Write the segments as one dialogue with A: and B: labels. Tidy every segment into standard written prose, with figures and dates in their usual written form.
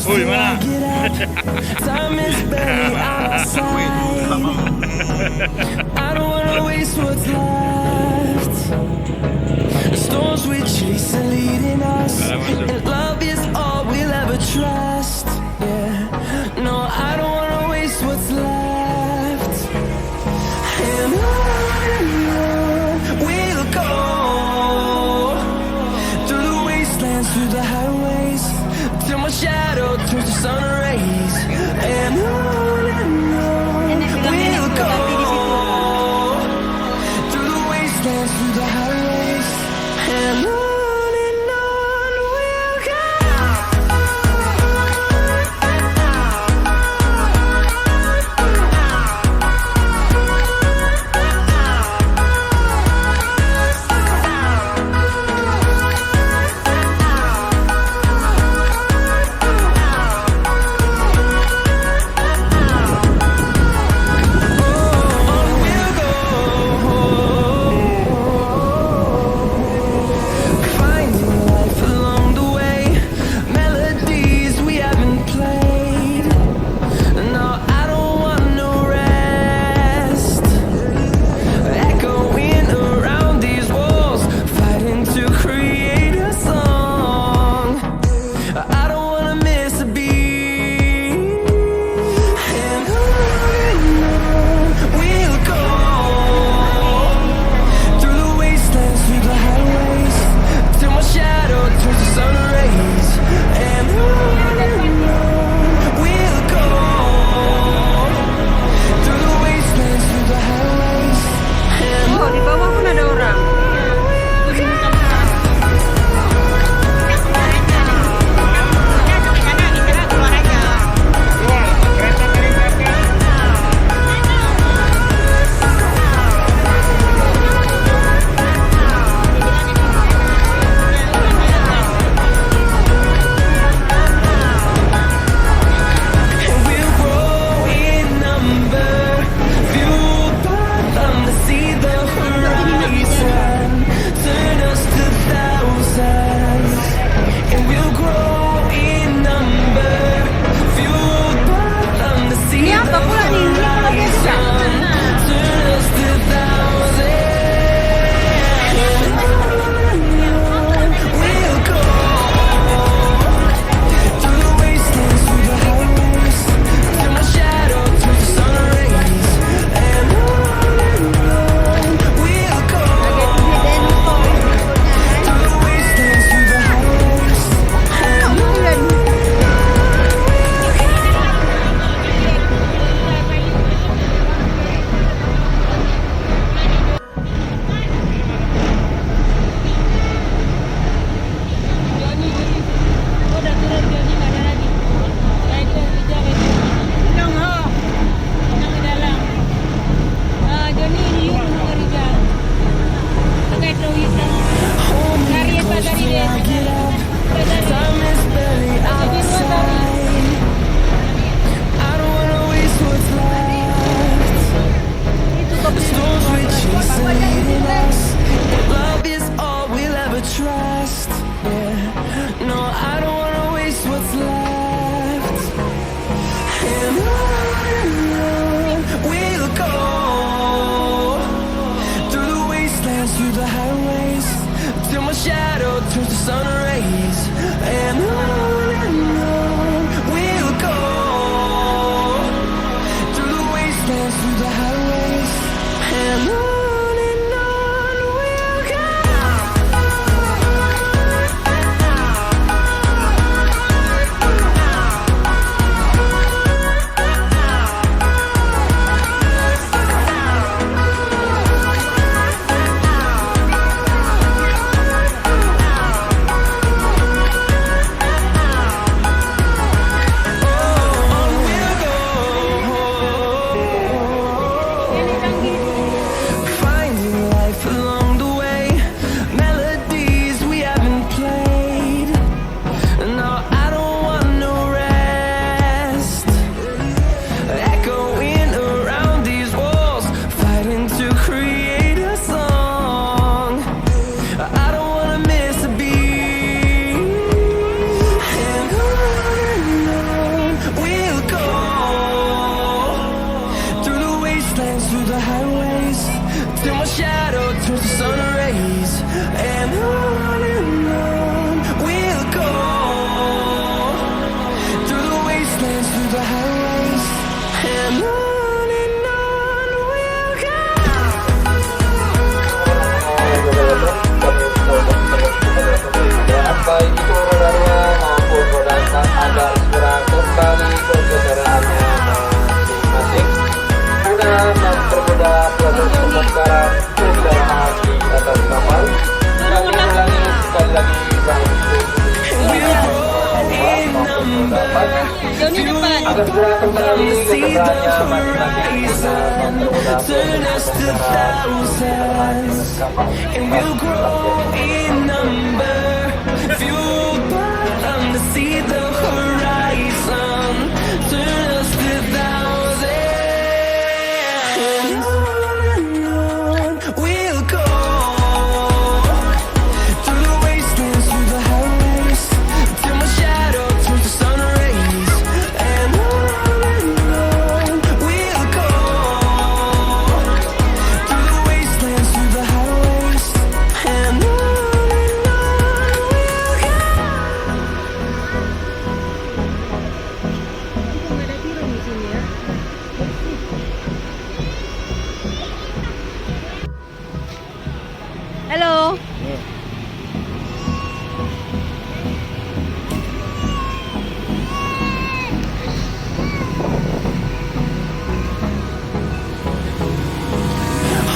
A: Uy, mana.
B: Time is barely on our side. I don't wanna waste what's left. The storms we chase are leading us, and love is all we'll ever trust. Yeah, no, I don't wanna waste what's left. And on we'll go, through the wastelands, through the highways, till my shadow turns to sun rays. And on we'll go, through the wastelands, through the highways, and on we'll them to see the horizon. Turn us to thousands, and we'll grow in number. Fueled by them to see the horizon. Turn us to thousands. And on we'll go. Through the wastelands, through the highways, till my shadow turns to sun rays. And on we'll go. Through the wastelands, through the highways, and on we'll go.
A: Hello.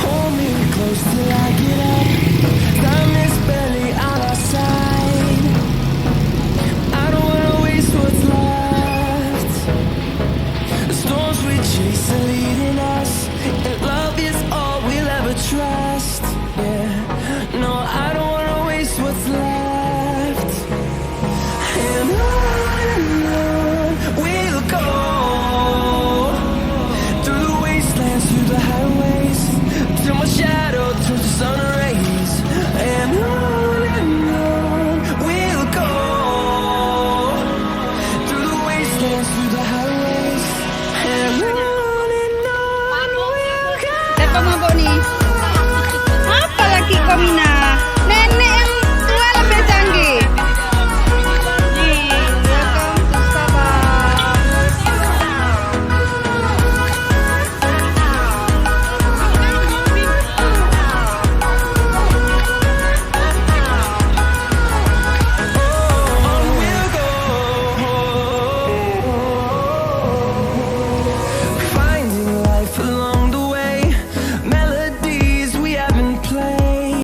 B: Hold me close till I get up. Time is barely on our side. I don't wanna waste what's left. The storms we chase are leading us.